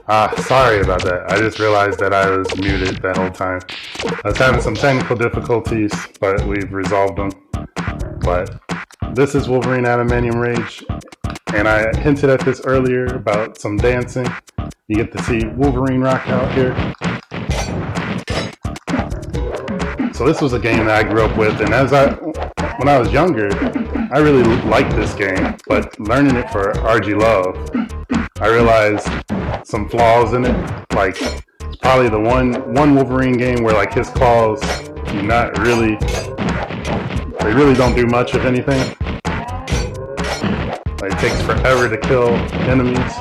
Sorry about that. I just realized that I was muted that whole time. I was having some technical difficulties, but we've resolved them. But this is Wolverine Adamantium Rage, and I hinted at this earlier about some dancing. You get to see Wolverine rock out here. So this was a game that I grew up with, and when I was younger, I really liked this game, but learning it for RGLove, I realized some flaws in it. Like, it's probably the one Wolverine game where like his claws do not really, they really don't do much of anything. Like, it takes forever to kill enemies.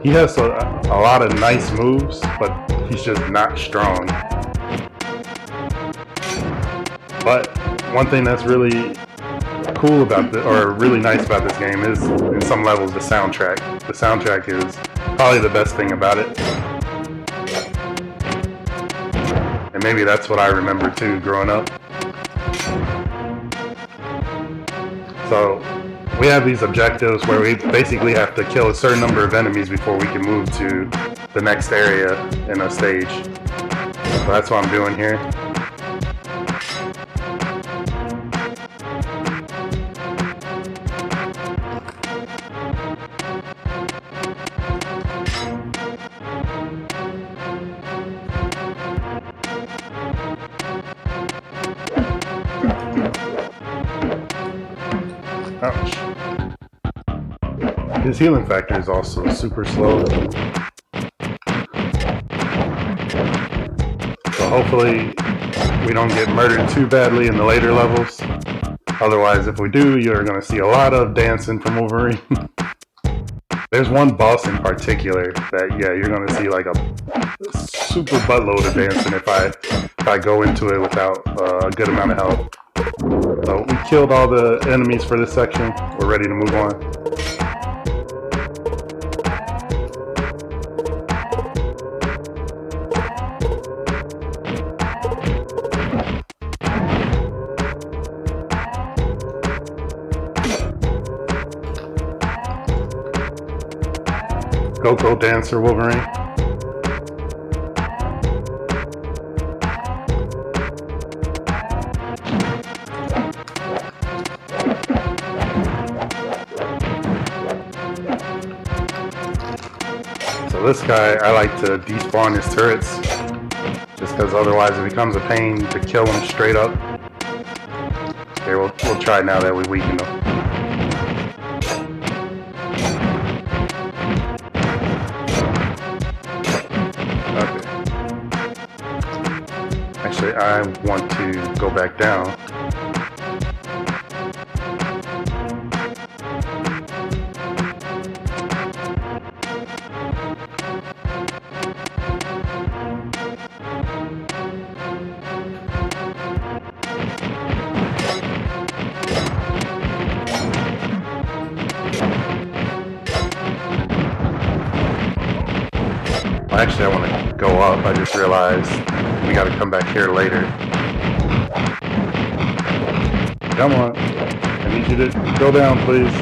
He has a lot of nice moves, but he's just not strong. But one thing that's really cool about this, or really nice about this game, is in some levels the soundtrack. The soundtrack is probably the best thing about it. And maybe that's what I remember too growing up. So we have these objectives where we basically have to kill a certain number of enemies before we can move to the next area in a stage. So that's what I'm doing here. Ouch. His healing factor is also super slow. So hopefully we don't get murdered too badly in the later levels. Otherwise, if we do, you're going to see a lot of dancing from Wolverine. There's one boss in particular that, yeah, you're going to see like a super buttload of dancing if I go into it without a good amount of health. So we killed all the enemies for this section. We're ready to move on. Go dancer Wolverine. So this guy, I like to despawn his turrets, just because otherwise it becomes a pain to kill him straight up. Okay, we'll try now that we weaken him. Okay. Actually, I want to go back down. Actually, I want to go up. I just realized we got to come back here later. Come on. I need you to go down, please.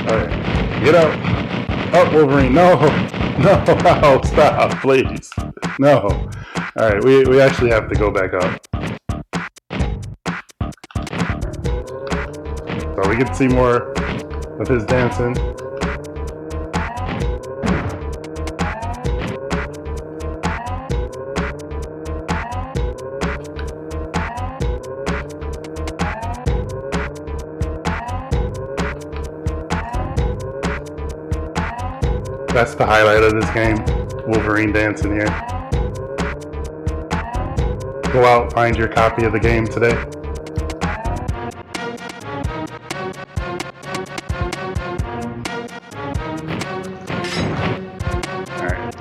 Alright. Get up. Up, Wolverine. No. No. Oh, stop, please. No. Alright, we actually have to go back up. So we get to see more of his dancing. That's the highlight of this game, Wolverine dancing here. Go out, find your copy of the game today. Alright.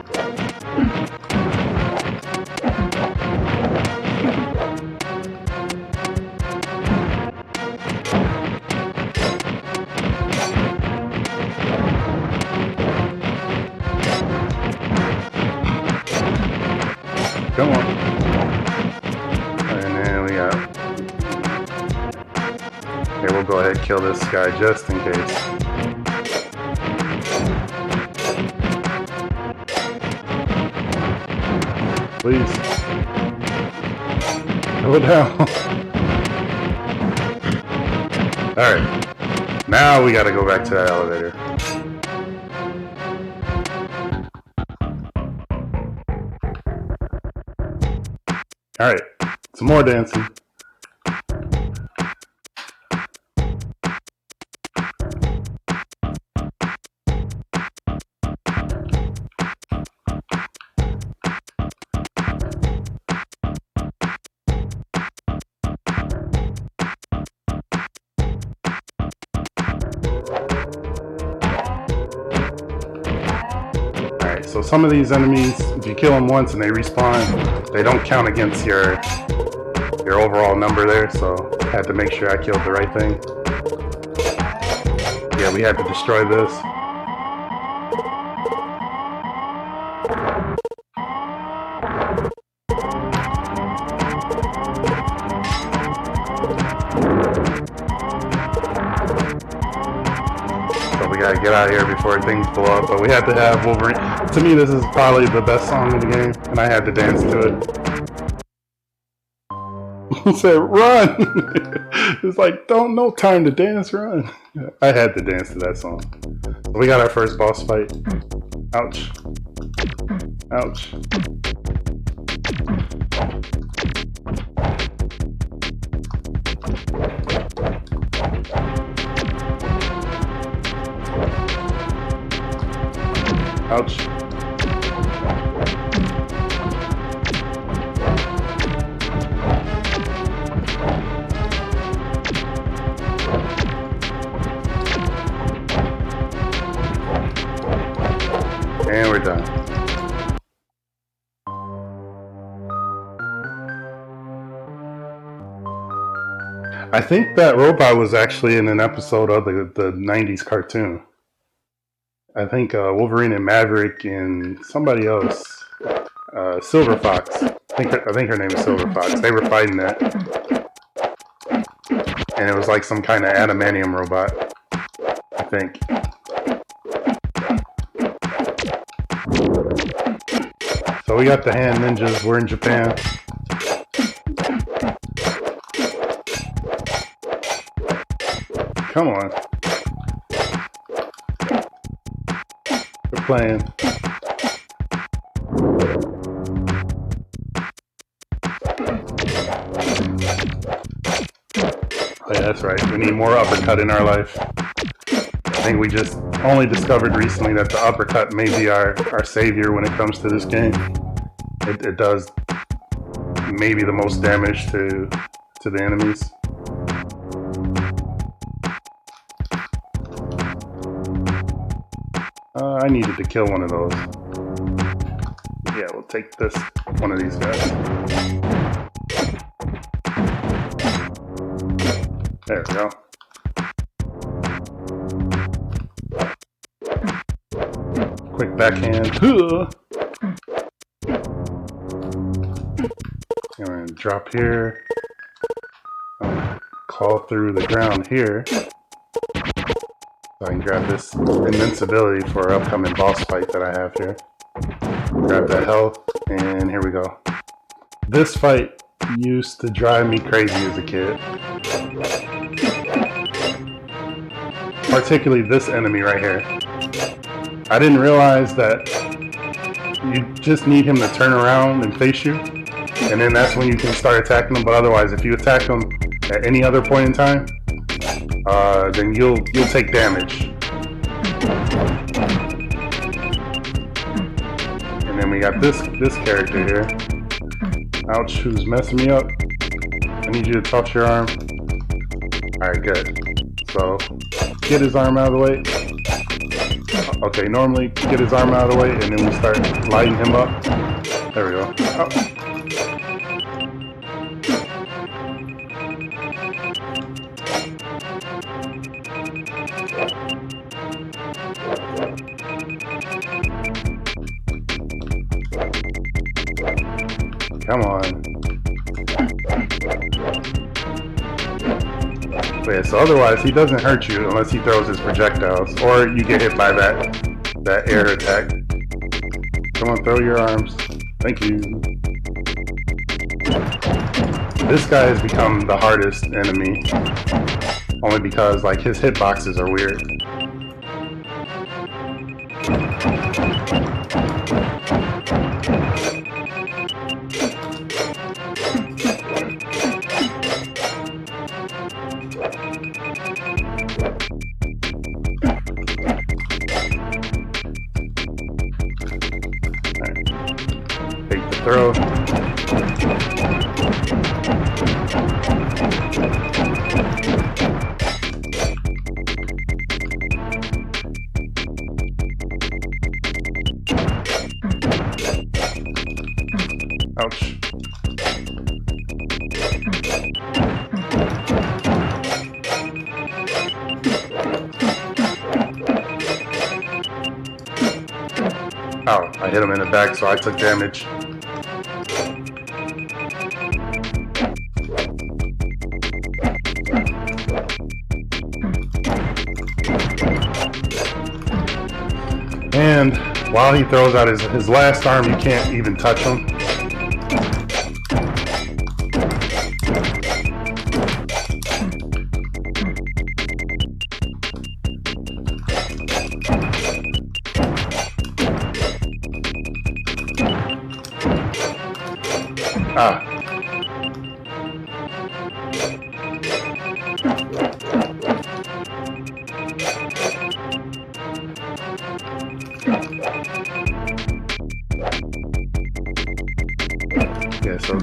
Come on. And then we got... Okay, we'll go ahead and kill this guy just in case. Please. Go down. Alright. Now we gotta go back to that elevator. Alright. Some more dancing. So some of these enemies, if you kill them once and they respawn, they don't count against your overall number there, so I had to make sure I killed the right thing. Yeah, we had to destroy this. Gotta get out of here before things blow up, but we had to have Wolverine. To me, this is probably the best song in the game, and I had to dance to it. He said, run! It's like, no time to dance, run. I had to dance to that song. So we got our first boss fight. Ouch. Ouch. Ouch. And we're done. I think that robot was actually in an episode of the 90s cartoon. I think Wolverine and Maverick and somebody else, Silver Fox. I think her name is Silver Fox. They were fighting that, and it was like some kind of adamantium robot, I think. So we got the hand ninjas. We're in Japan. Come on. We're playing. Oh yeah, that's right. We need more uppercut in our life. I think we just only discovered recently that the uppercut may be our savior when it comes to this game. It does maybe the most damage to the enemies. I needed to kill one of those. Yeah, we'll take this one of these guys. There we go. Quick backhand. I'm gonna drop here. Claw through the ground here. So I can grab this invincibility for our upcoming boss fight that I have here. Grab that health, and here we go. This fight used to drive me crazy as a kid. Particularly this enemy right here. I didn't realize that you just need him to turn around and face you, and then that's when you can start attacking him. But otherwise, if you attack him at any other point in time, then you'll take damage. And then we got this character here. Ouch, who's messing me up. I need you to toss your arm. Alright, good. So, get his arm out of the way. Okay, normally get his arm out of the way, and then we start lighting him up. There we go. Oh. Come on. But yeah, so otherwise he doesn't hurt you unless he throws his projectiles, or you get hit by that air attack. Come on, throw your arms. Thank you. This guy has become the hardest enemy, only because like his hitboxes are weird. Take the throw. Ouch. Oh, I hit him in the back, so I took damage. And while he throws out his last arm, you can't even touch him. Ah. Yeah, so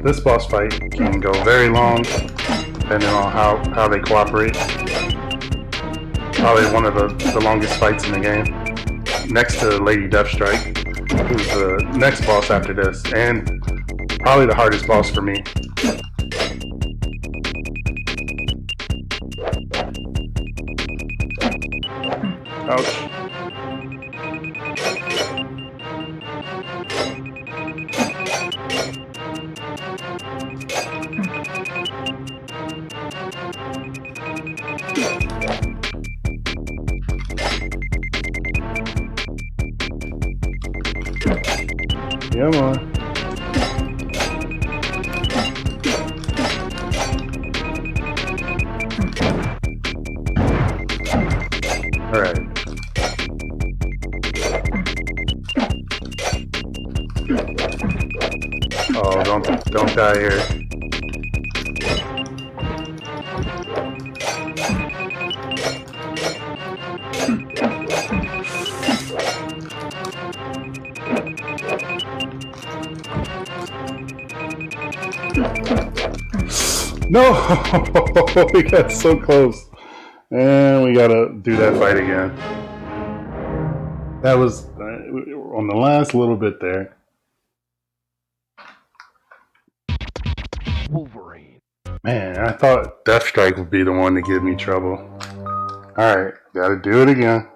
this boss fight can go very long, depending on how they cooperate. Probably one of the longest fights in the game, next to Lady Deathstrike, who's the next boss after this, and probably the hardest boss for me. Ouch. Come on. All right. Oh, don't die here. No, we got so close, and we gotta do that fight again. That was on the last little bit there. Wolverine. Man, I thought Deathstrike would be the one to give me trouble. Alright, gotta do it again.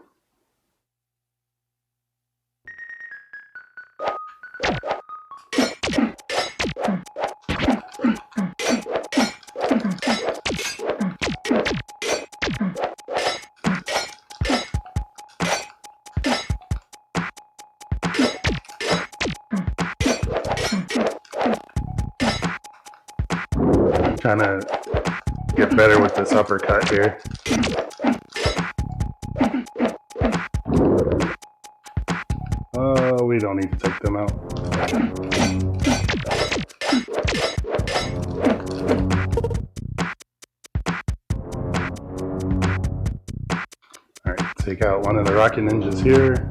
Trying to get better with this uppercut here. Oh, we don't need to take them out. Alright, take out one of the Rocket Ninjas here.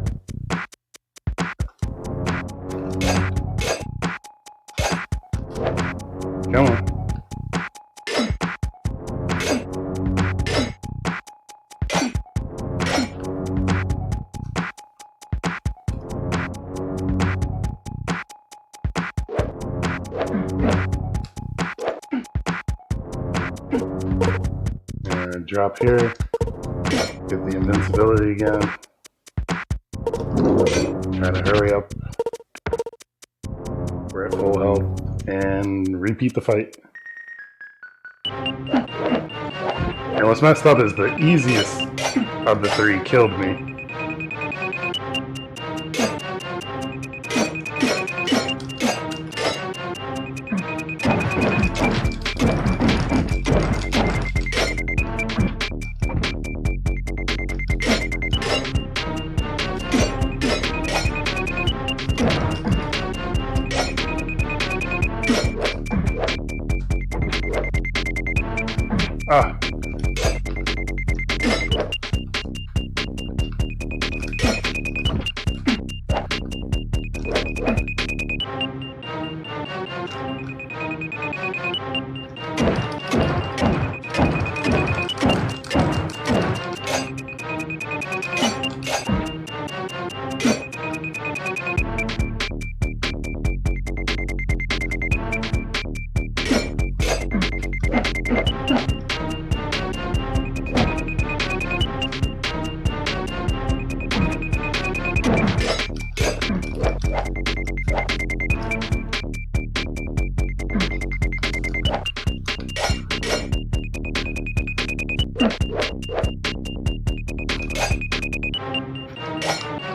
Come on. And drop here. Get the invincibility again. Try to hurry up. We're at full health. And repeat the fight. And what's messed up is the easiest of the three killed me. Ah.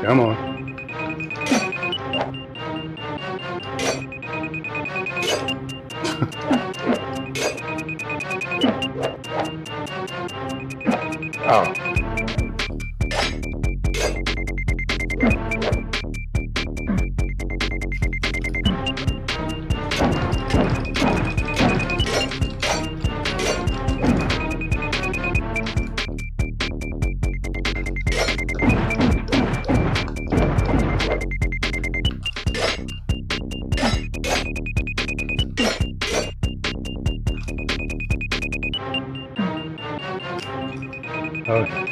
Come on. Oh. Okay.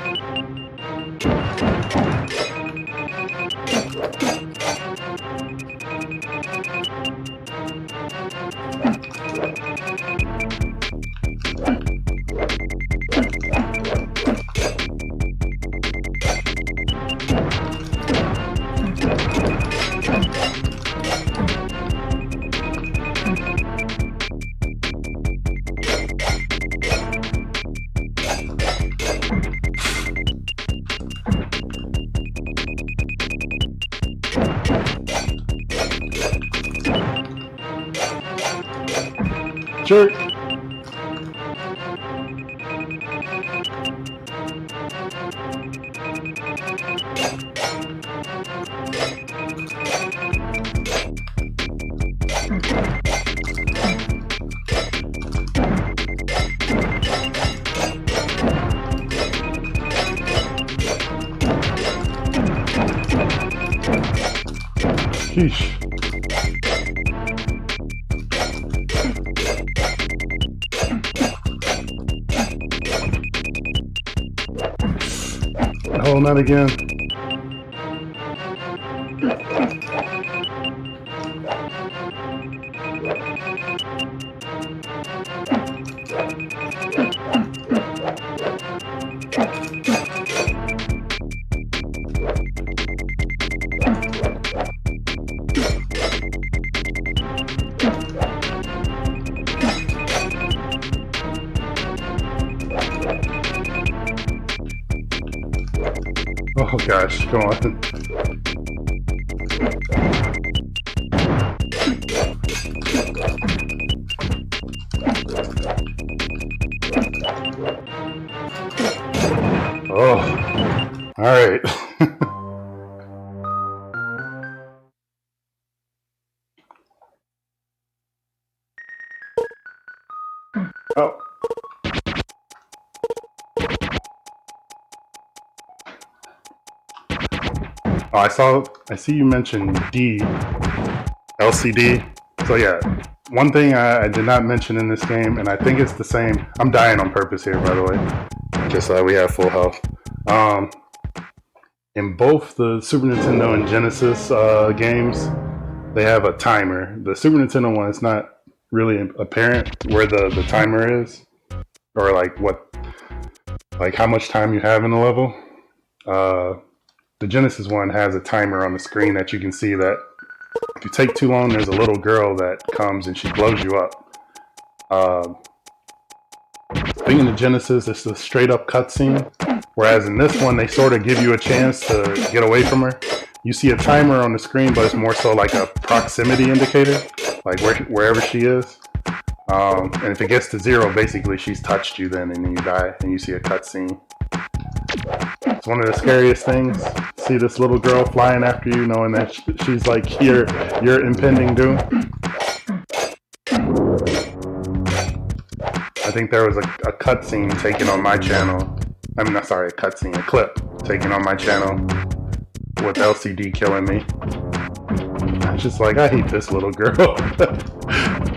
Jerk. Sheesh. Oh, not again. Oh gosh, come on. Oh, all right. Oh. Oh, I see you mentioned D, LCD. So yeah, one thing I did not mention in this game, and I think it's the same. I'm dying on purpose here, by the way, just so we have full health. In both the Super Nintendo and Genesis games, they have a timer. The Super Nintendo one is not really apparent where the timer is, or like how much time you have in the level. The Genesis one has a timer on the screen that you can see that if you take too long, there's a little girl that comes and she blows you up. Being in the Genesis, it's a straight up cutscene, whereas in this one, they sort of give you a chance to get away from her. You see a timer on the screen, but it's more so like a proximity indicator, like wherever she is. And if it gets to 0, basically she's touched you then, and then you die, and you see a cutscene. It's one of the scariest things. See this little girl flying after you, knowing that she's like your impending doom. I think there was a cutscene taken on my channel. I mean, not sorry, a cutscene, a clip taken on my channel with LCD killing me. I was just like, I hate this little girl.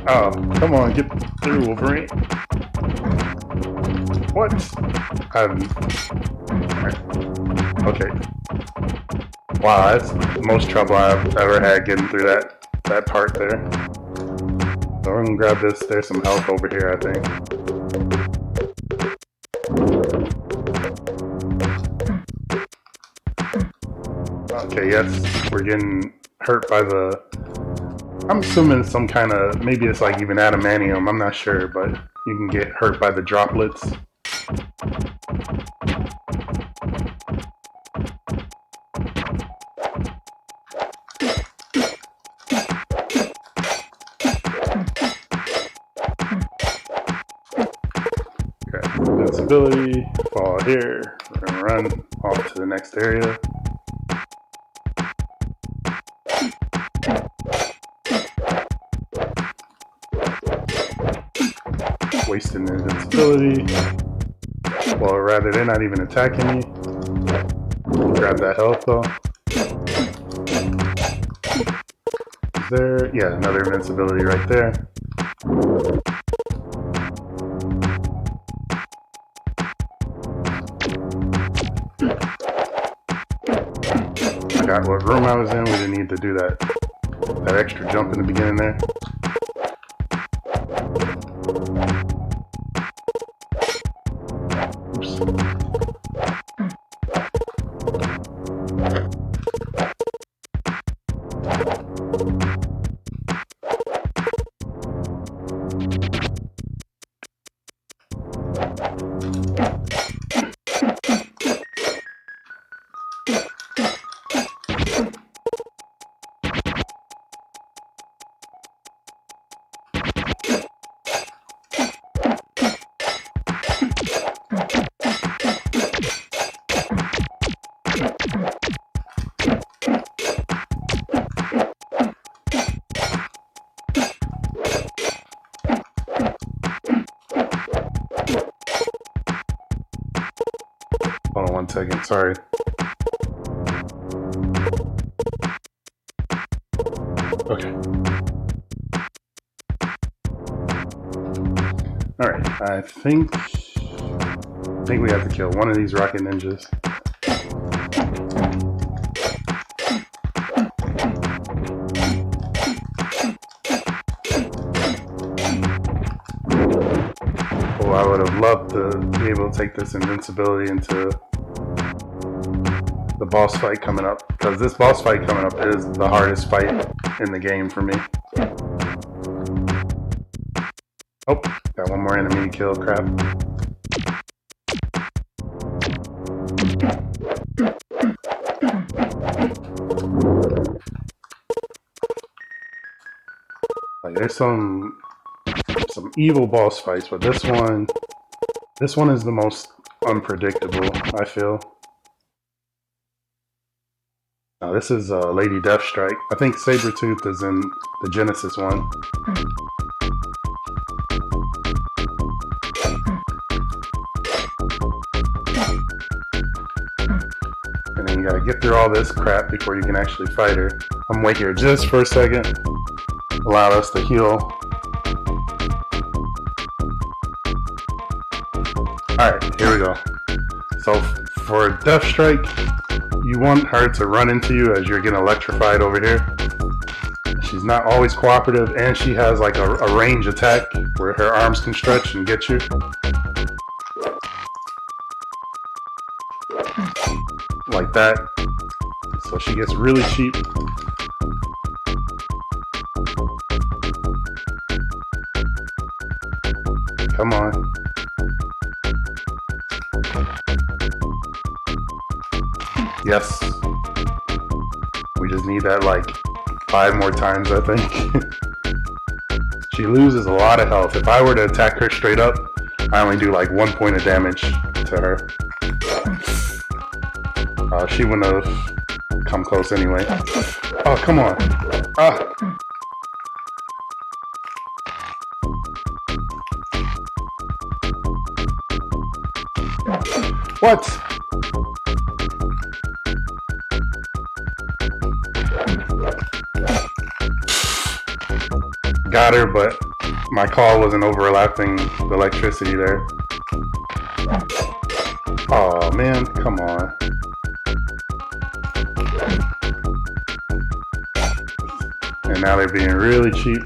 Oh, come on, get through, Wolverine. What? Okay. Wow, that's the most trouble I've ever had getting through that part there. So I'm gonna grab this. There's some health over here, I think. Okay, yes, we're getting hurt by the... I'm assuming it's some kind of... Maybe it's like even adamantium, I'm not sure, but you can get hurt by the droplets. Invincibility, fall here, we're gonna run off to the next area. Wasting invincibility. Well, rather, they're not even attacking me. Grab that health though. Is there? Yeah, another invincibility right there. I got what room I was in. We didn't need to do that extra jump in the beginning there. Hold on 1 second, sorry. Okay. Alright, I think we have to kill one of these rocket ninjas. Oh, I would have loved to be able to take this invincibility into the boss fight coming up, because this boss fight coming up is the hardest fight in the game for me. Oh, got one more enemy to kill, crap. Like, there's some evil boss fights, but this one is the most unpredictable, I feel. Now this is Lady Deathstrike. I think Sabretooth is in the Genesis one. And then you gotta get through all this crap before you can actually fight her. I'm gonna wait here just for a second. Allow us to heal. Alright, here we go. So for Deathstrike, you want her to run into you as you're getting electrified over here. She's not always cooperative, and she has like a range attack where her arms can stretch and get you. Like that. So she gets really cheap. Come on. Yes. We just need that like 5 more times, I think. She loses a lot of health. If I were to attack her straight up, I only do like 1 point of damage to her. She wouldn't have come close anyway. Oh, come on. Ah. What? Got her, but my call wasn't overlapping the electricity there. Oh man, come on. And now they're being really cheap.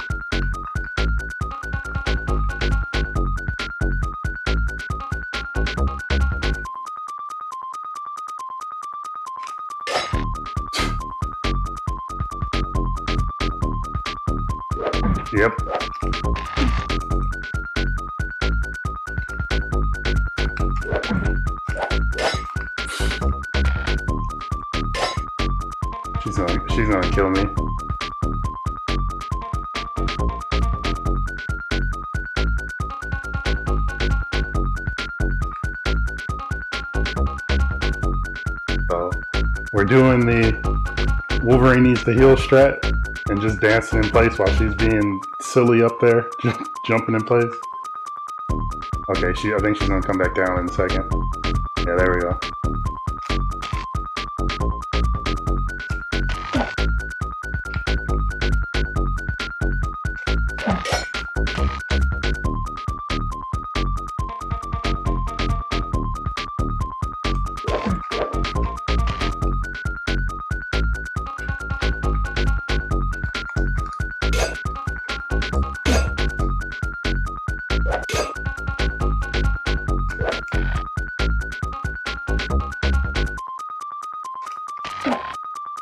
Yep. She's gonna kill me. So we're doing the Wolverine needs to heal strat and just dancing in place while she's being silly up there, jumping in place. Okay, I think she's gonna come back down in a second. Yeah, there we go.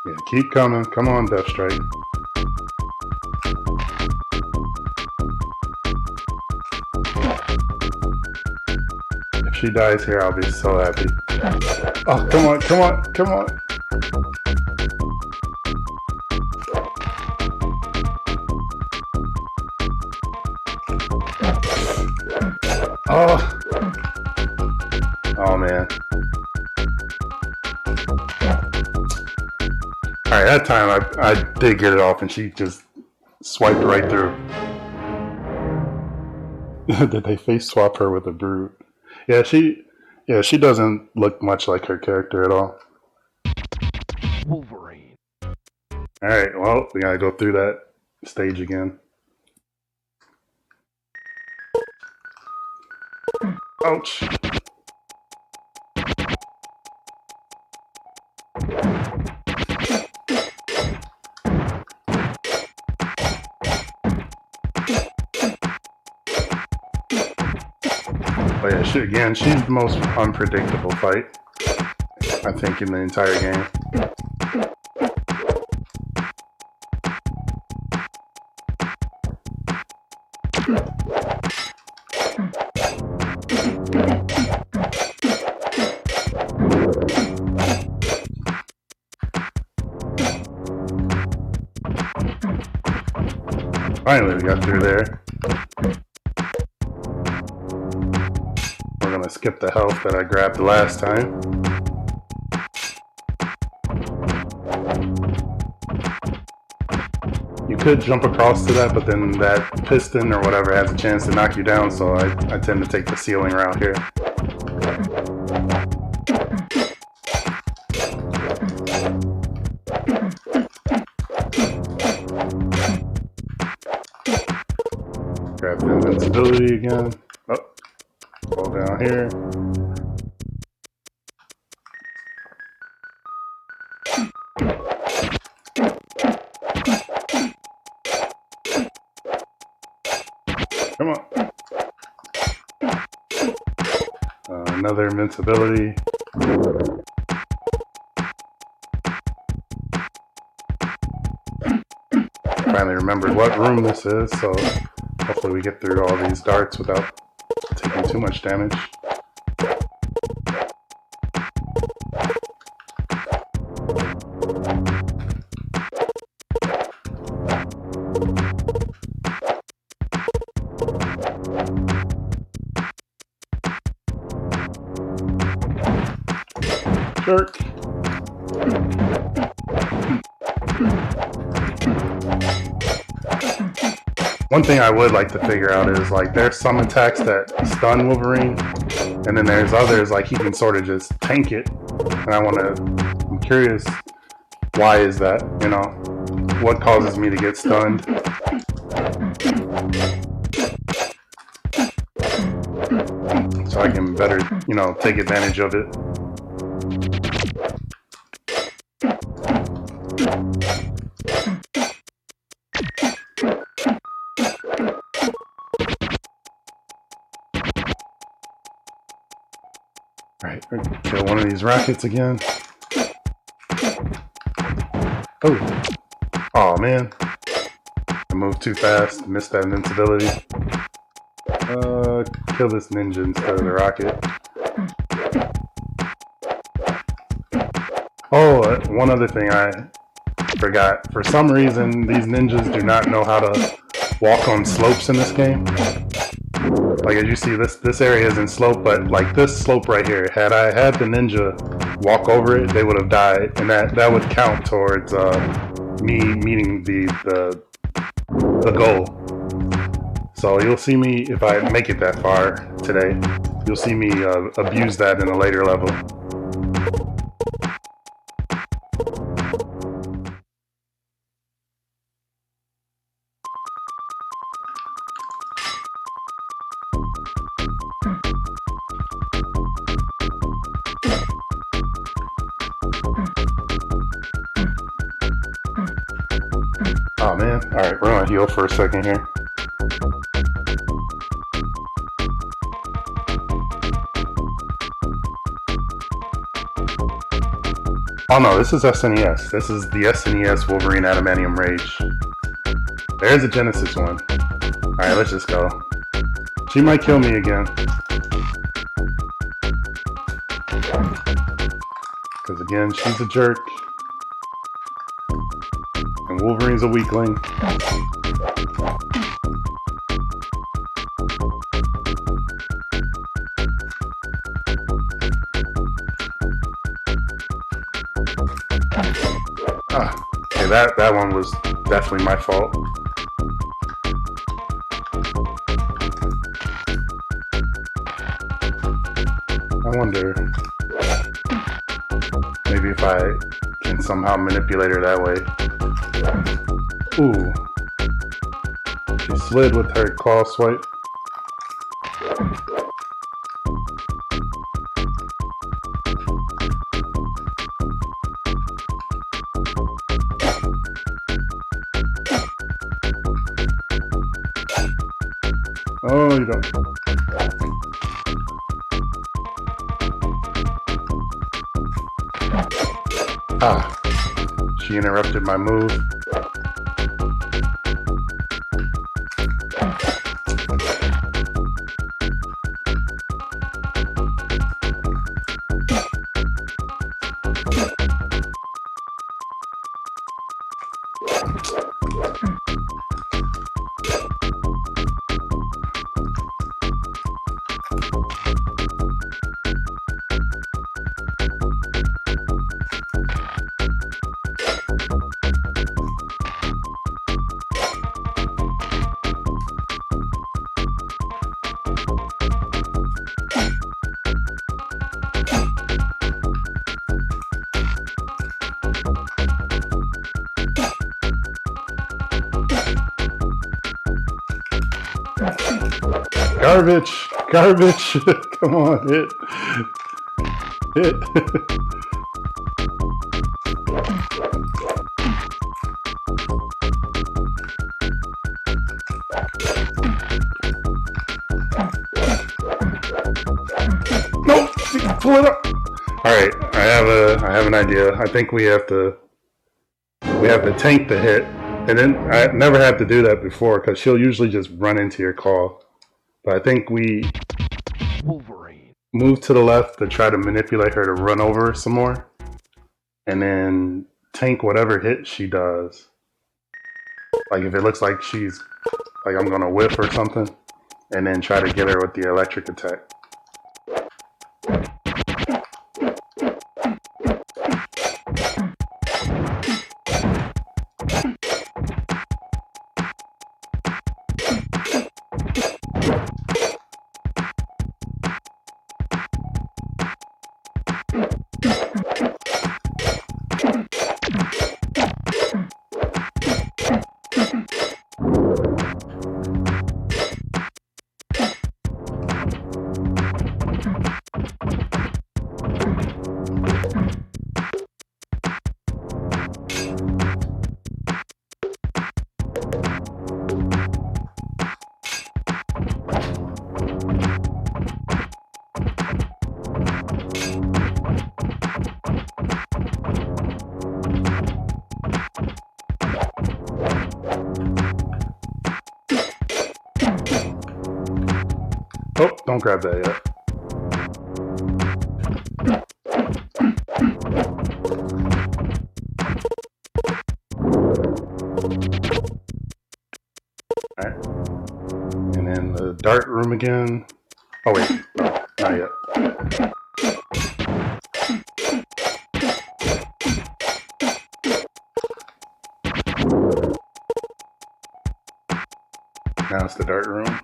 Yeah, keep coming. Come on, Deathstrike. If she dies here, I'll be so happy. Oh, come on, come on, come on. Oh. Oh, man. Alright, that time I did get it off and she just swiped right through. Did they face swap her with a brute? Yeah, she doesn't look much like her character at all. Wolverine. Alright, well, we gotta go through that stage again. Ouch. Oh yeah, she's the most unpredictable fight, I think, in the entire game. Finally, we got through there. We're gonna skip the health that I grabbed the last time. You could jump across to that, but then that piston or whatever has a chance to knock you down, so I tend to take the ceiling route here. Grab the invincibility again. Oh, go down here. Come on. Another invincibility. Finally remembered what room this is, so hopefully we get through all these darts without taking too much damage. Jerk. One thing I would like to figure out is, like, there's some attacks that stun Wolverine, And then there's others like he can sort of just tank it. And I'm curious, why is that? You know, what causes me to get stunned? So I can better, you know, take advantage of it. Alright, kill one of these rockets again. Oh. Oh man. I moved too fast, missed that invincibility. Kill this ninja instead of the rocket. Oh, one other thing I forgot. For some reason, these ninjas do not know how to walk on slopes in this game. Like as you see, this area is in slope, but like this slope right here, had I had the ninja walk over it, they would have died, and that would count towards me meeting the goal. So you'll see me, if I make it that far today, you'll see me abuse that in a later level. Oh man, alright, we're gonna heal for a second here. Oh no, this is SNES. This is the SNES Wolverine Adamantium Rage. There's a Genesis one. Alright, let's just go. She might kill me again. Because again, she's a jerk. And Wolverine's a weakling. Okay, that one was definitely my fault. I wonder, maybe if I can somehow manipulate her that way. Ooh. She slid with her claw swipe. Oh, you don't. Ah, she interrupted my move. Garbage! Garbage! Come on, hit! Hit! No! Pull it up! Alright, I have an idea. I think we have to tank the hit. And then I never had to do that before because she'll usually just run into your claw. But I think we Wolverine move to the left to try to manipulate her to run over some more. And then tank whatever hit she does. Like if it looks like she's, like I'm gonna whiff or something. And then try to get her with the electric attack. don't grab that yet. Alright. And then the dart room again. Oh wait, no, not yet. Now it's the dart room.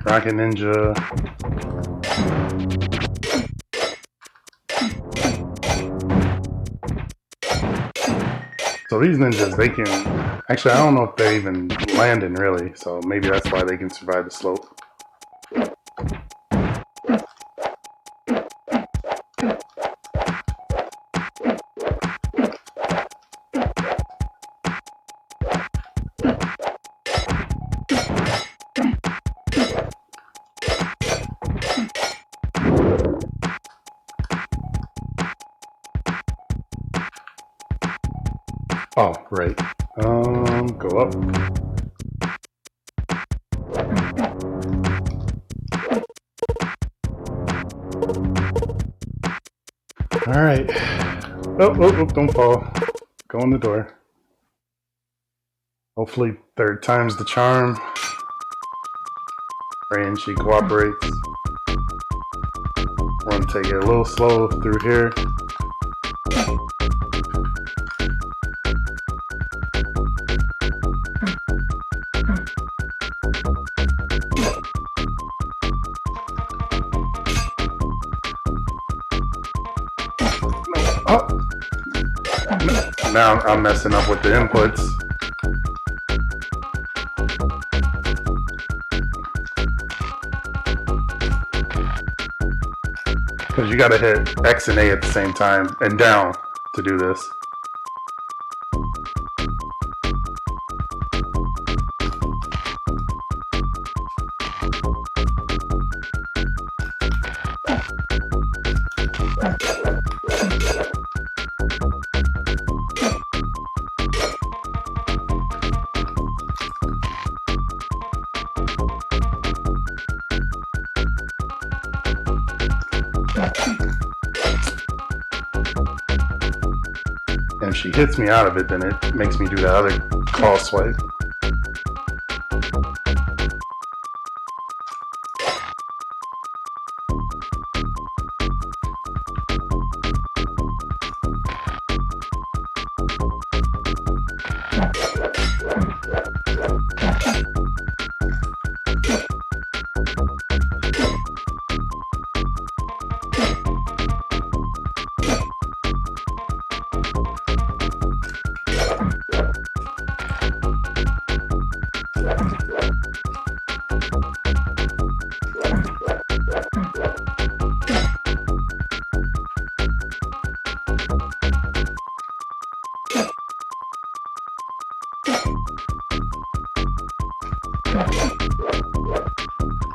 Rocket Ninja. So these ninjas, they can... Actually, I don't know if they're even landing, really. So maybe that's why they can survive the slope. Oh, right. Go up. Alright. Oh, don't fall. Go in the door. Hopefully third time's the charm. Praying she cooperates. We're gonna take it a little slow through here. Oh. Now I'm messing up with the inputs. Because you gotta hit X and A at the same time, and down to do this. And if she hits me out of it, then it makes me do the other claw swipe.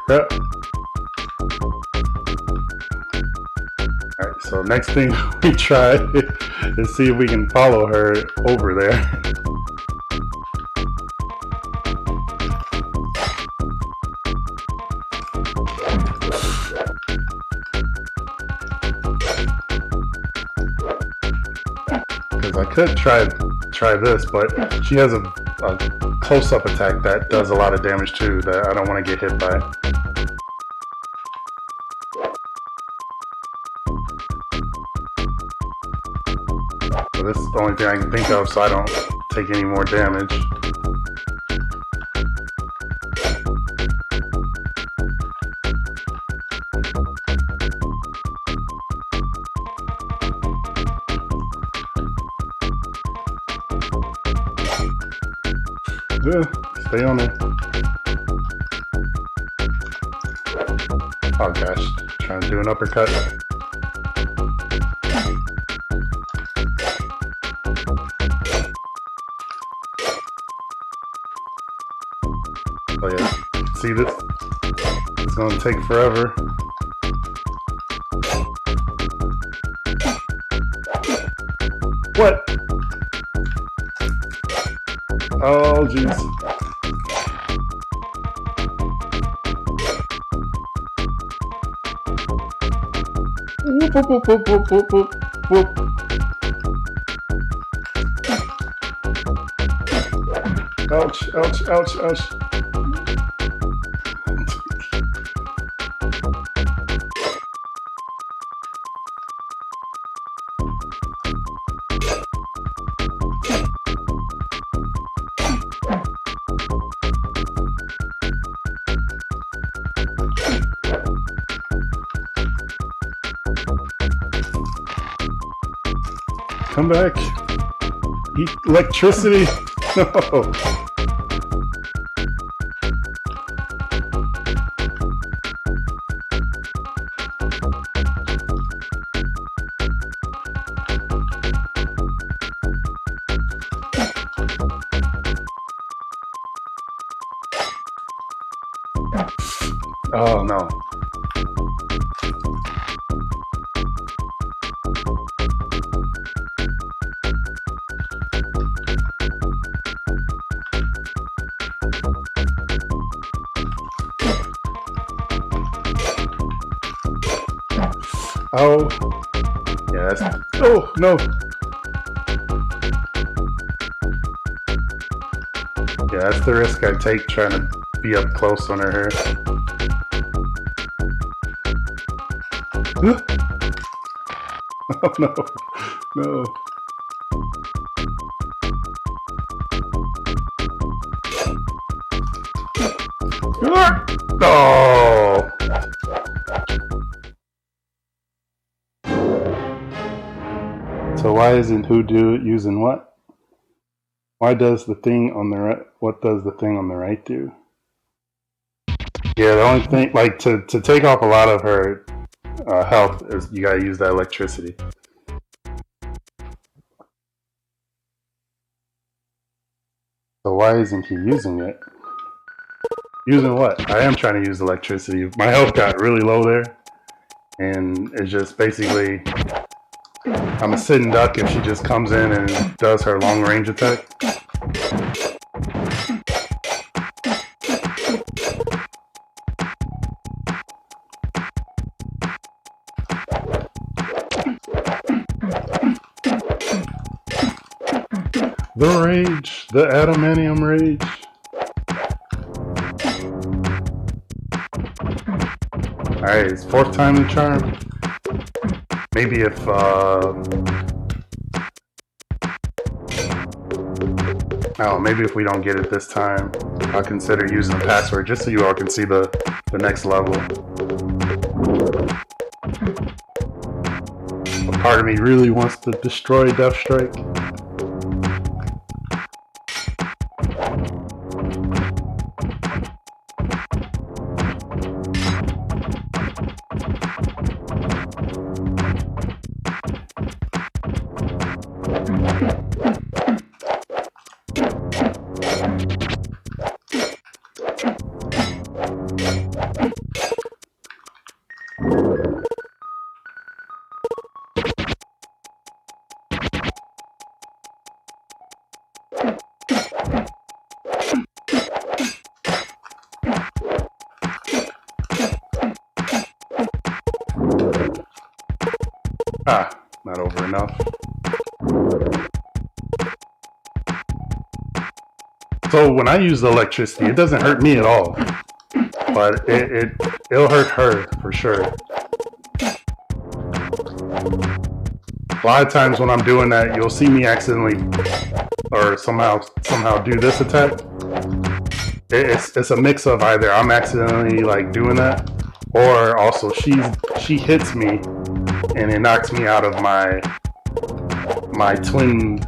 Yep. Alright, so next thing we try is see if we can follow her over there. Because I could try this, but she has a close-up attack that does a lot of damage too that I don't want to get hit by. So this is the only thing I can think of so I don't take any more damage. Stay on there. Oh gosh, trying to do an uppercut. Oh yeah, see this? It's gonna take forever. What? Oh jeez. Whoop, whoop, whoop, whoop, whoop, whoop, whoop, whoop. Ouch, ouch, ouch, ouch. Come back. Eat electricity. No. Oh no. Oh, yes. Oh, no. Yeah, that's the risk I take trying to be up close on her hair. Oh, no. No. Oh! So why isn't who using what? Why does the thing on the right? What does the thing on the right do? Yeah, the only thing, like to take off a lot of her health is you gotta use that electricity. So why isn't he using it? Using what? I am trying to use electricity. My health got really low there, and it's just basically I'm a sitting duck if she just comes in and does her long range attack. The rage, the Adamantium rage. Alright, it's fourth time the charm. Maybe if maybe if we don't get it this time, I'll consider using the password just so you all can see the next level. A part of me really wants to destroy Death Strike. Not over enough. So when I use the electricity, it doesn't hurt me at all, but it'll hurt her for sure. A lot of times when I'm doing that, you'll see me accidentally or somehow do this attack. It's a mix of either I'm accidentally like doing that, or also she hits me and it knocks me out of my twin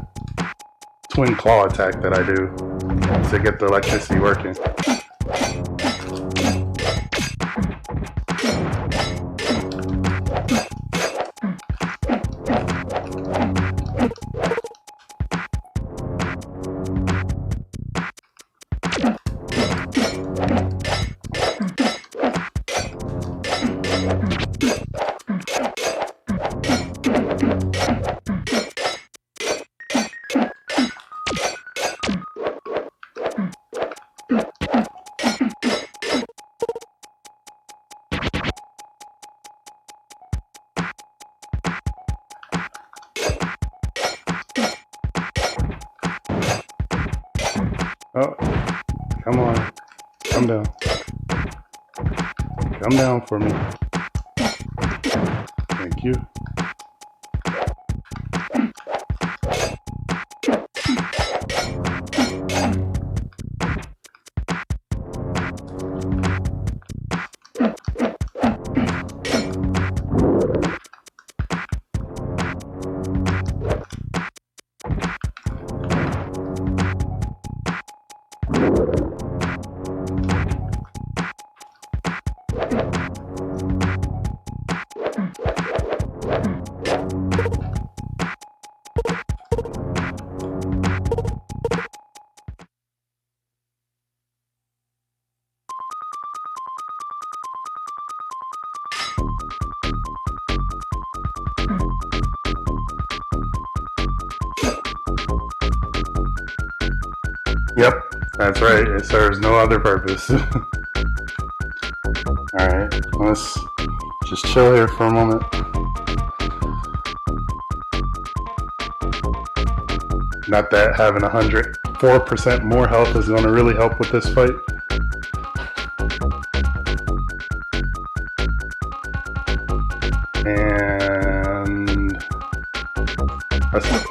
claw attack that I do to get the electricity working. Oh, come on. Come down. Come down for me. Thank you. Yep, that's right. It serves no other purpose. Alright, let's just chill here for a moment. Not that having 104% more health is going to really help with this fight. And let's go.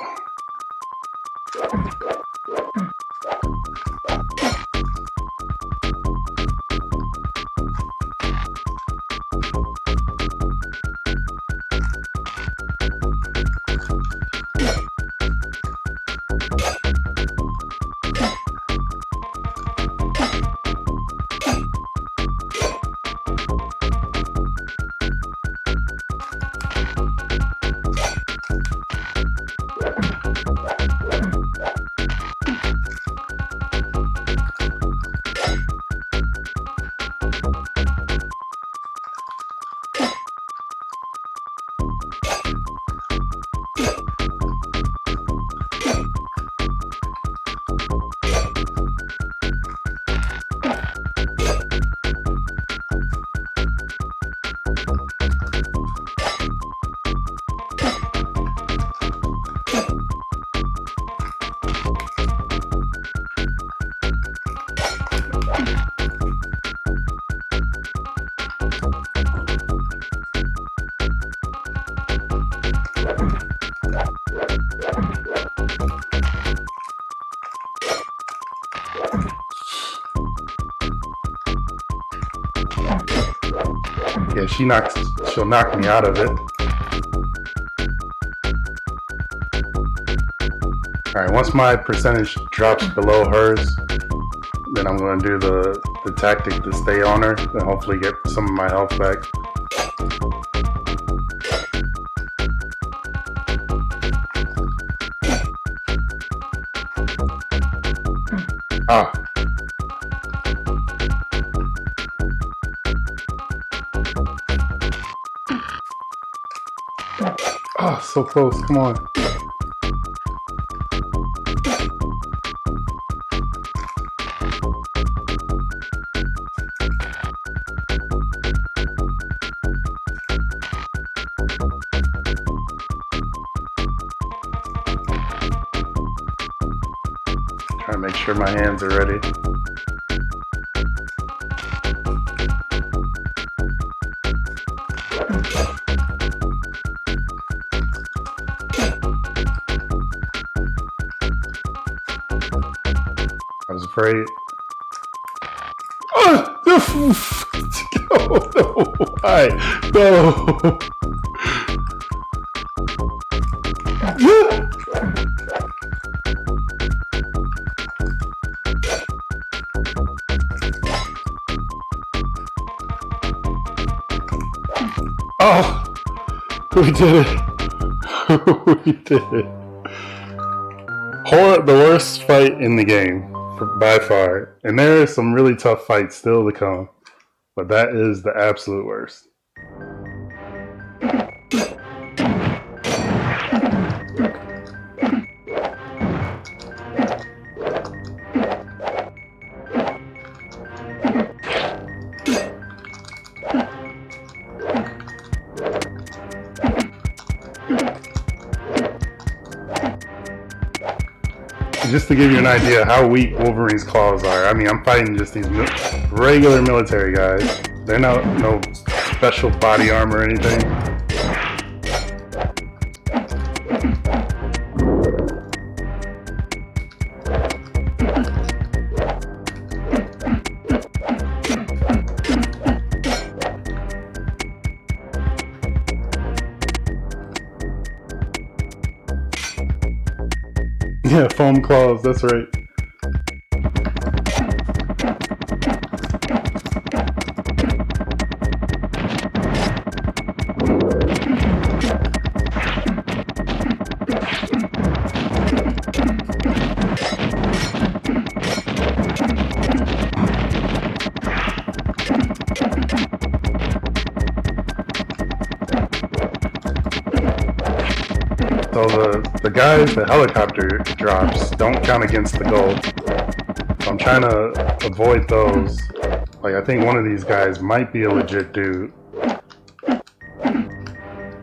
Yeah, she'll knock me out of it. Alright, once my percentage drops below hers, then I'm going to do the tactic to stay on her and hopefully get some of my health back. Ah. Oh, so close. Come on. Try to make sure my hands are ready. crate. Oh, no, why? No. Oh, we did it. We did it. The worst fight in the game, by far. And there are some really tough fights still to come. But that is the absolute worst. Just to give you an idea how weak Wolverine's claws are. I mean, I'm fighting just these regular military guys. They're not no special body armor or anything. Yeah, foam claws, that's right. So the guys, the helicopter drops don't count against the gold. So I'm trying to avoid those. Like, I think one of these guys might be a legit dude.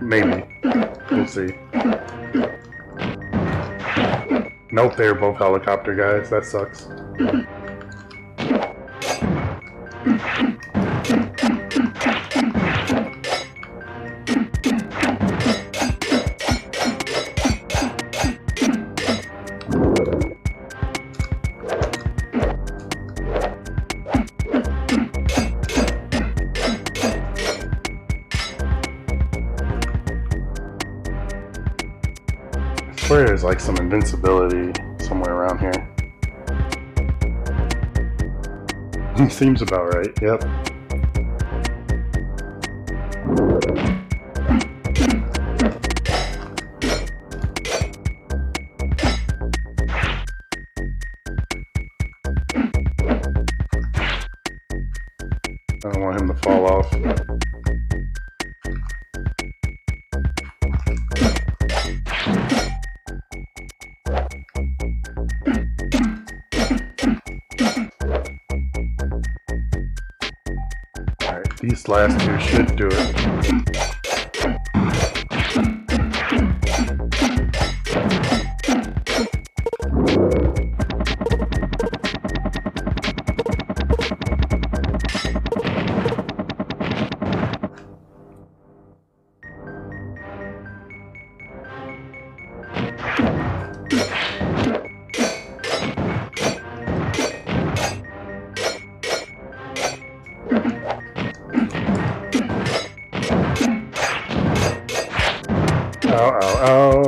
Maybe. We'll see. Nope, they're both helicopter guys. That sucks. I swear there's like some invincibility somewhere around here. Seems about right, yep. I don't want him to fall off. Alright, these last two should do it. Ow, ow, ow.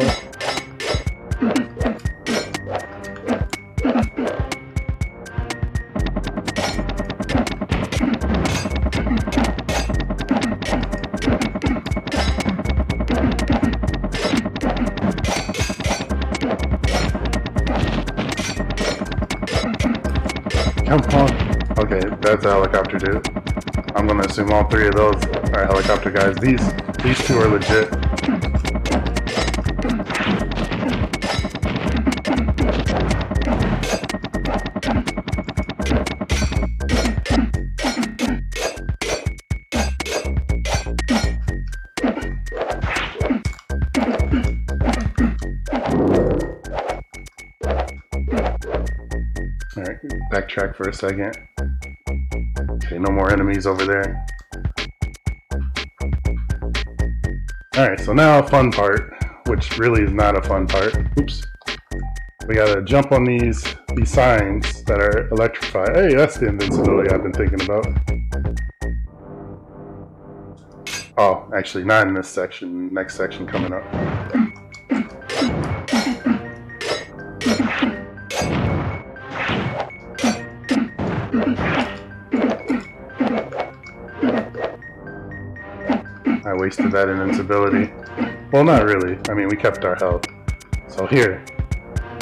Come on. Okay, that's a helicopter dude. I'm gonna assume all three of those are helicopter guys. These two are legit. Alright, backtrack for a second. Okay, no more enemies over there. Alright, so now a fun part, which really is not a fun part. Oops. We gotta jump on these signs that are electrified. Hey, that's the invincibility I've been thinking about. Oh, actually, not in this section. Next section coming up. I wasted that invincibility. Well, not really. I mean, we kept our health. So here.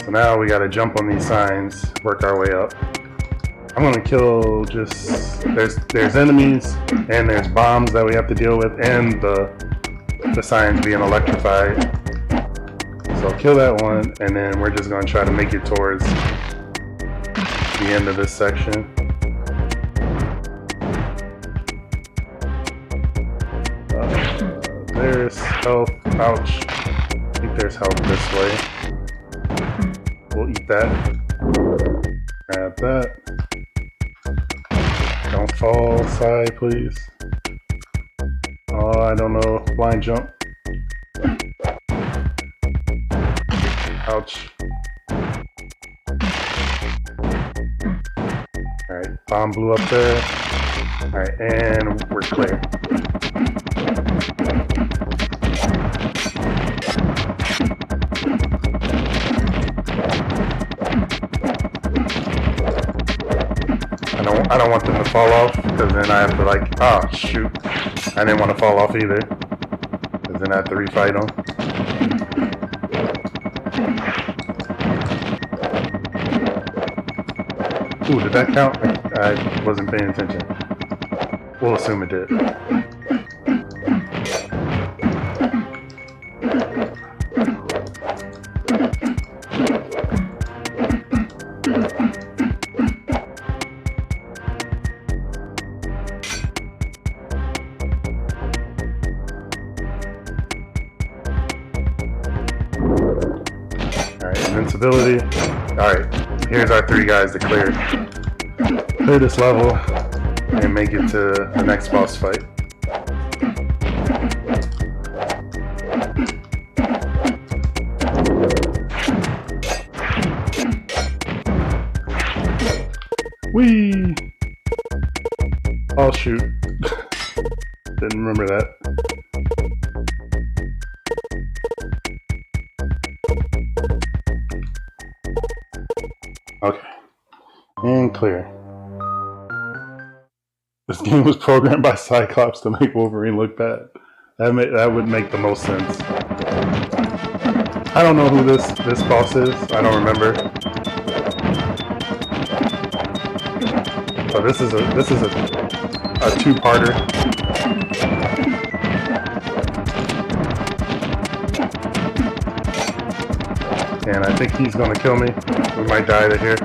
So now we gotta jump on these signs, work our way up. I'm gonna kill just... There's enemies, and there's bombs that we have to deal with, and the signs being electrified. So I'll kill that one, and then we're just gonna try to make it towards the end of this section. There's health. Ouch. I think there's health this way. We'll eat that. Grab that. Don't fall, side, please. Oh, I don't know. Blind jump. Ouch. Alright, bomb blew up there. Alright, and we're clear. I don't want them to fall off, because then I have to like, oh shoot. I didn't want to fall off either, because then I have to refight them. Ooh, did that count? I wasn't paying attention. We'll assume it did. Invincibility. Alright, here's our 3 guys to clear this level and make it to the next boss fight. Whee! Oh shoot. Didn't remember that. Okay, and clear. This game was programmed by Cyclops to make Wolverine look bad. That would make the most sense. I don't know who this boss is. I don't remember. So this is a two-parter. And I think he's gonna kill me. We might die to here.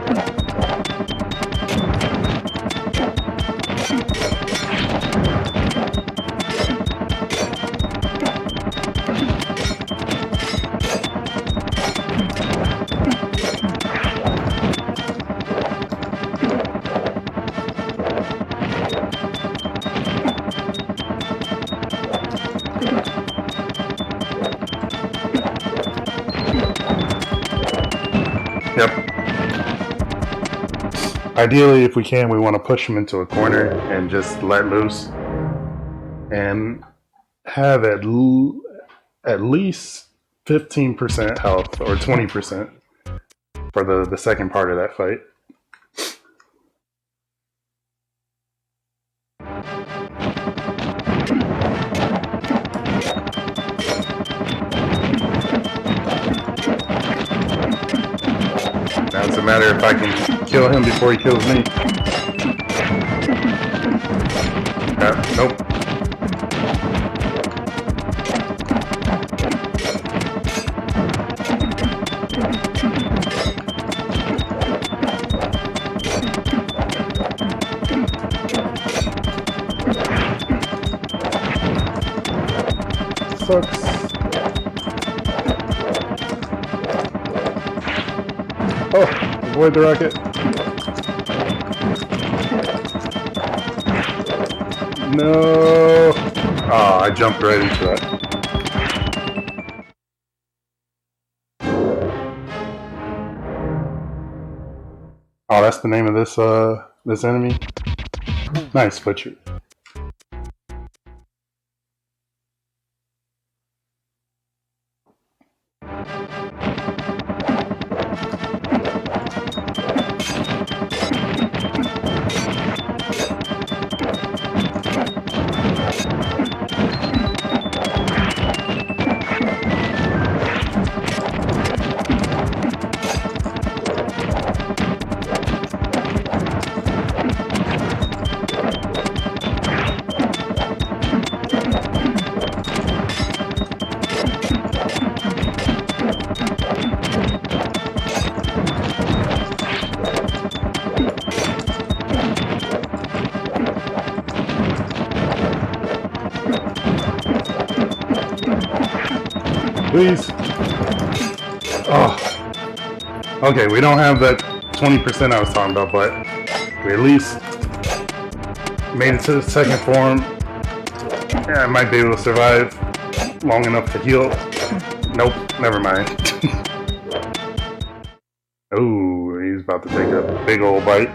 Yep. Ideally, if we can, we want to push him into a corner and just let loose. And have at least 15% health, or 20% for the second part of that fight. Now it's a matter if I can kill him before he kills me. Nope. Sucks. Oh, avoid the rocket. No. Oh, I jumped right into that. Oh, that's the name of this enemy. Nice butcher. Please. Oh. Okay, we don't have that 20% I was talking about, but we at least made it to the second form. Yeah, I might be able to survive long enough to heal. Nope, never mind. Oh, he's about to take a big old bite.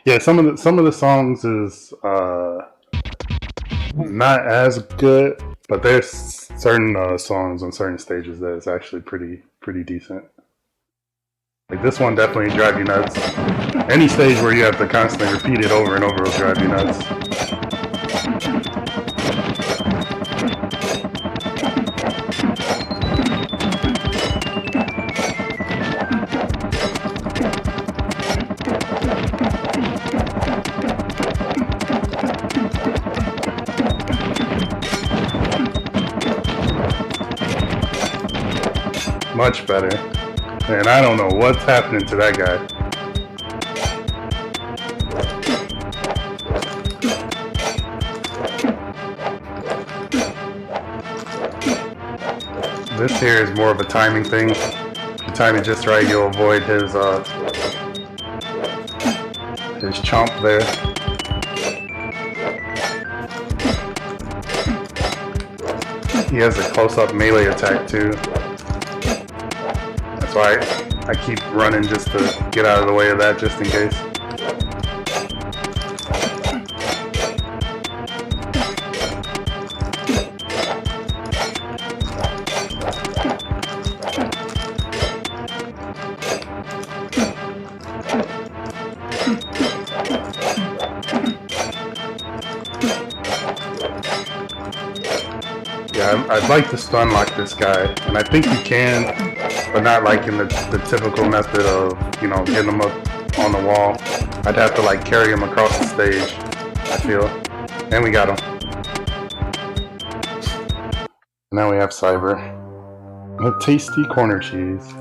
Yeah, some of the songs is not as good, but there's certain songs on certain stages that is actually pretty decent. Like this one definitely drive you nuts. Any stage where you have to constantly repeat it over and over will drive you nuts. Much better. And I don't know what's happening to that guy. This here is more of a timing thing. If you time it just right, you'll avoid his chomp there. He has a close-up melee attack too. That's why I keep running just to get out of the way of that, just in case. Yeah, I'd like to stun lock this guy, and I think you can, but not like in the typical method of, you know, getting him up on the wall. I'd have to like carry him across the stage, I feel. And we got him. Now we have Cyber. A tasty corner cheese.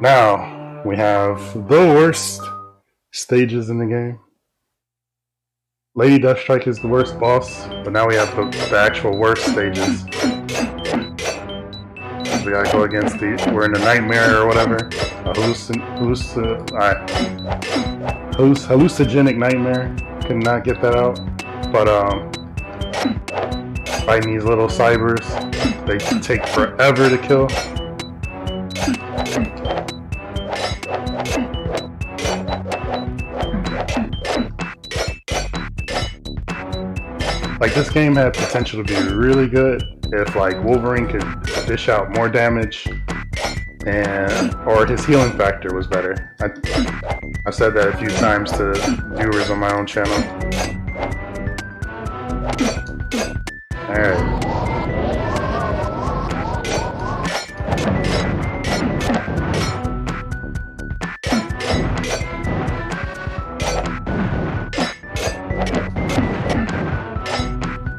Now we have the worst stages in the game. Lady Deathstrike is the worst boss, but now we have the actual worst stages. We gotta go against we're in a nightmare or whatever. A hallucinogenic nightmare. Could not get that out. But fighting these little cybers, they take forever to kill. Like, this game had potential to be really good if like Wolverine could dish out more damage, or his healing factor was better. I've said that a few times to viewers on my own channel. Alright.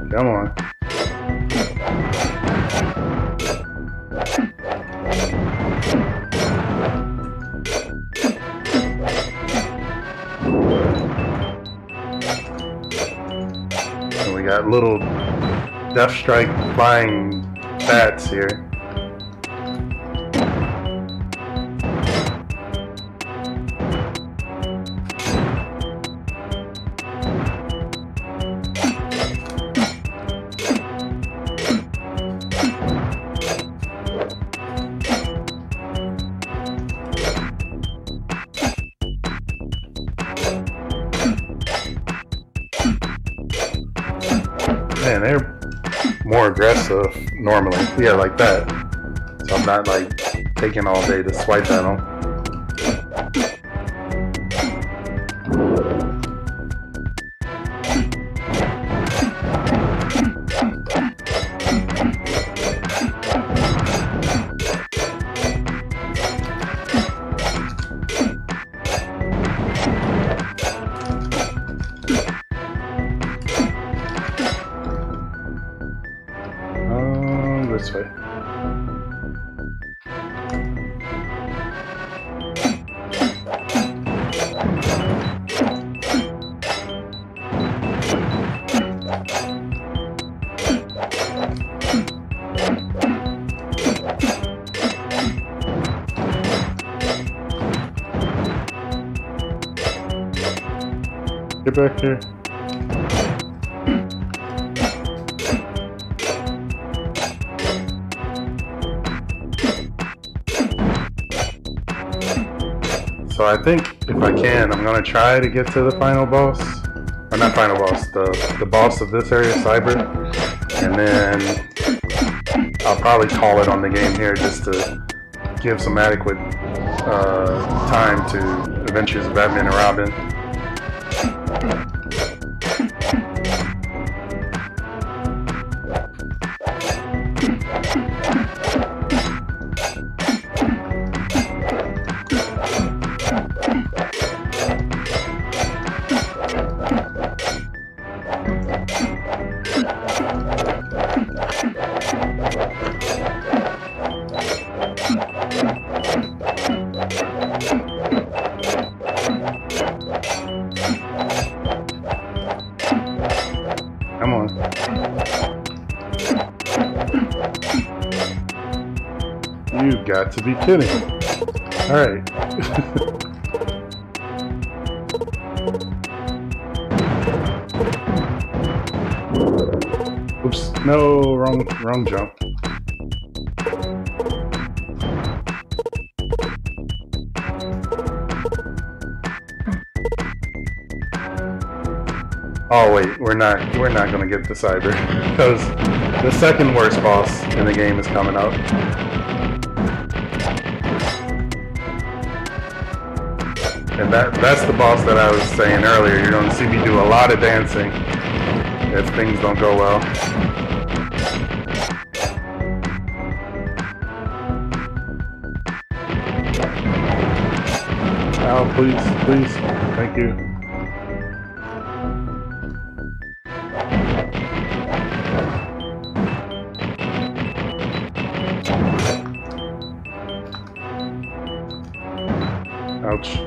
Come on. So we got little Deathstrike flying bats here. Man, they're more aggressive normally. Yeah, like that. So I'm not like taking all day to swipe at them. This way. Get back here. So I think if I can, I'm gonna try to get to the final boss. Or not final boss, the boss of this area, Cypherin. And then I'll probably call it on the game here just to give some adequate time to Adventures of Batman and Robin. Come on. You got to be kidding. Alright. Oops, no, wrong jump. Oh wait, we're not gonna get the Cyber because the second worst boss in the game is coming up. And that's the boss that I was saying earlier. You're gonna see me do a lot of dancing if things don't go well. Oh, please, thank you. Ouch.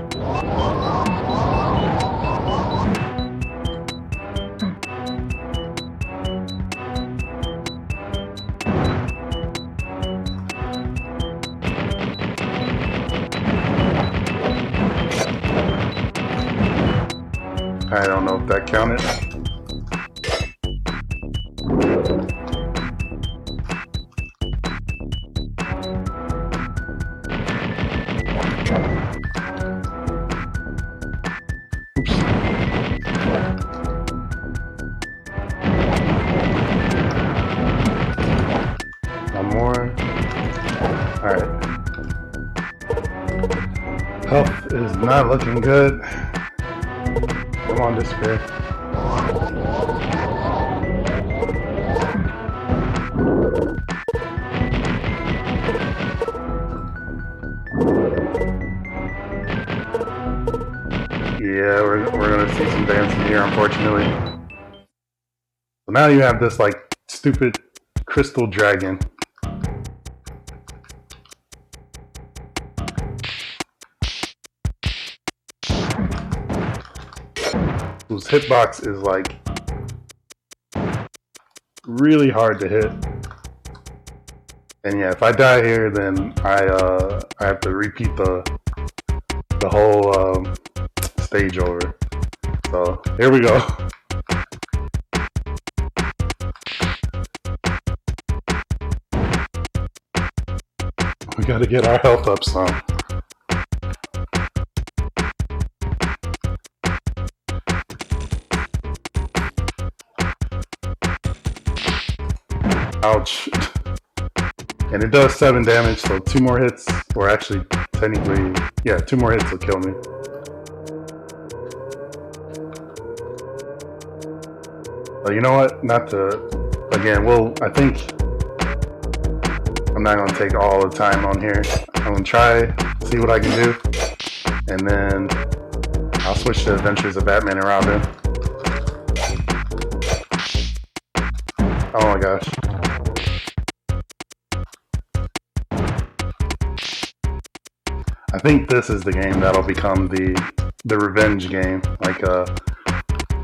I don't know if that counted. Oops. One more. Alright. Health is not looking good. Come on, Despair. Yeah, we're gonna see some dancing here, unfortunately. So now you have this like stupid crystal dragon. Whose hitbox is like really hard to hit. And yeah, if I die here, then I have to repeat the whole stage over. So here we go. We gotta get our health up some. Ouch. And it does 7 damage, so 2 more hits, or actually, technically, yeah, 2 more hits will kill me. But you know what? Not to, again, I think I'm not gonna take all the time on here. I'm gonna try, see what I can do, and then I'll switch to Adventures of Batman and Robin. Oh my gosh. I think this is the game that'll become the revenge game. Like,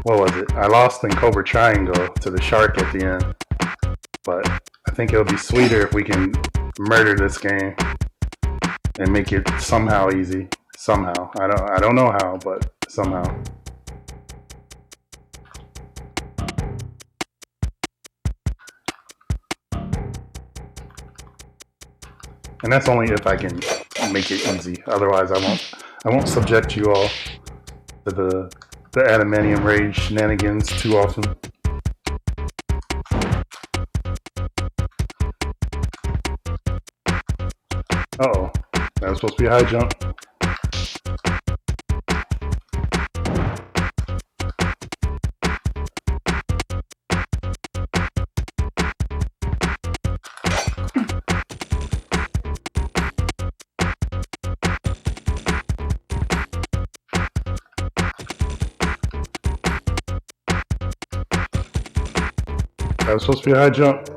what was it? I lost in Cobra Triangle to the shark at the end. But I think it'll be sweeter if we can murder this game and make it somehow easy. Somehow. I don't know how, but somehow. And that's only if I can make it easy. Otherwise, I won't subject you all to the Adamantium rage shenanigans too often. Uh-oh. That was supposed to be a high jump. That was supposed to be a high jump.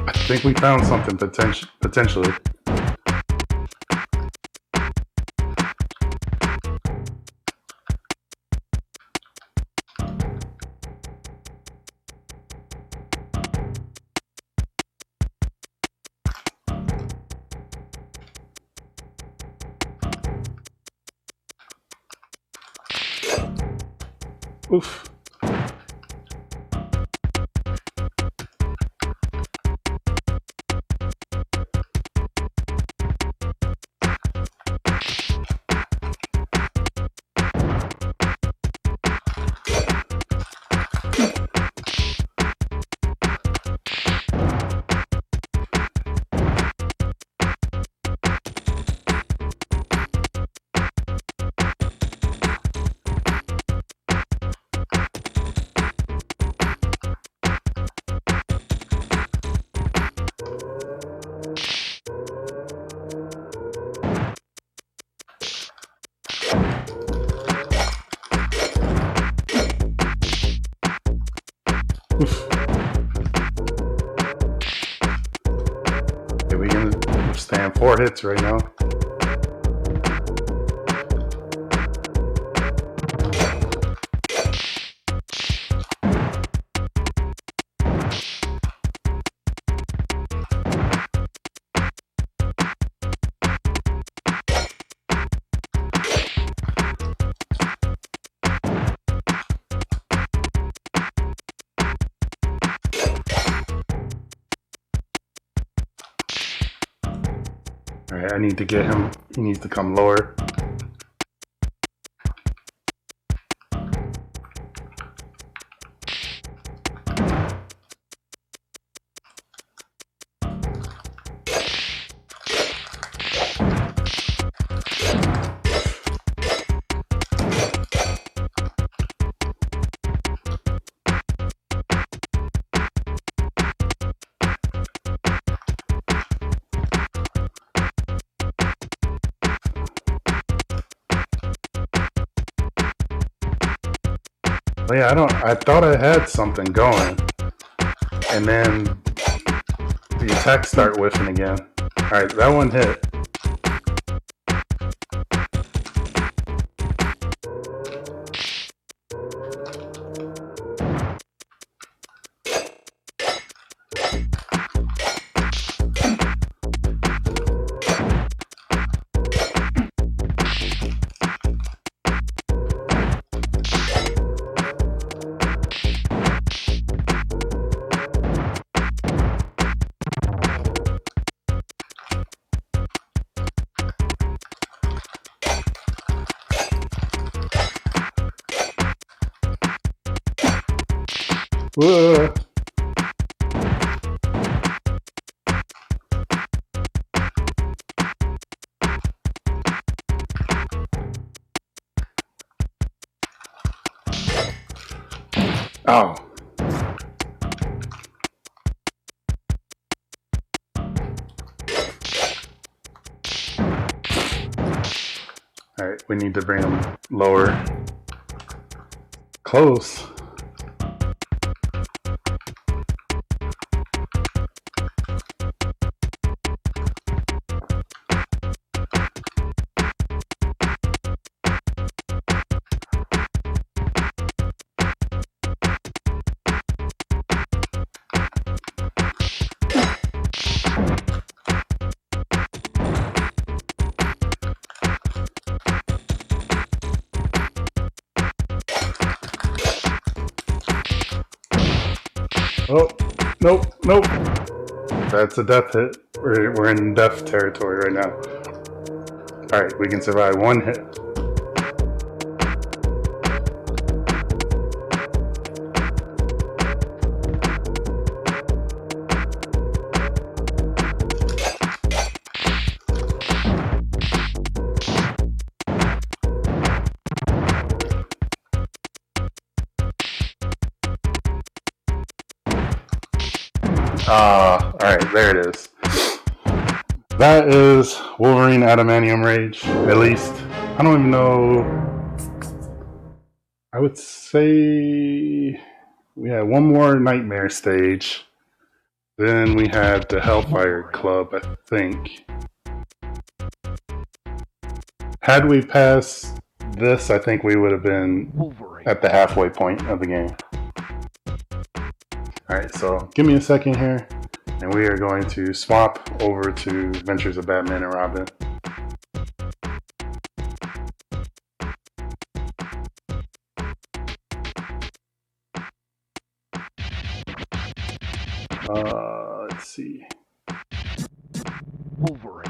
I think we found something potentially. Oof. Okay, we can stand 4 hits right now. Alright, I need to get him. He needs to come lower. But yeah, I thought I had something going. And then the attacks start whiffing again. Alright, that one hit. Oh. Alright, we need to bring him lower. Close. Oh, nope, nope. That's a death hit. We're in death territory right now. Alright, we can survive one hit. Alright, there it is. That is Wolverine Adamantium Rage, at least. I don't even know. I would say we had one more Nightmare stage. Then we had the Hellfire Club, I think. Had we passed this, I think we would have been at the halfway point of the game. Alright, so give me a second here, and we are going to swap over to Adventures of Batman and Robin. Let's see. Wolverine.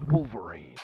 Wolverine.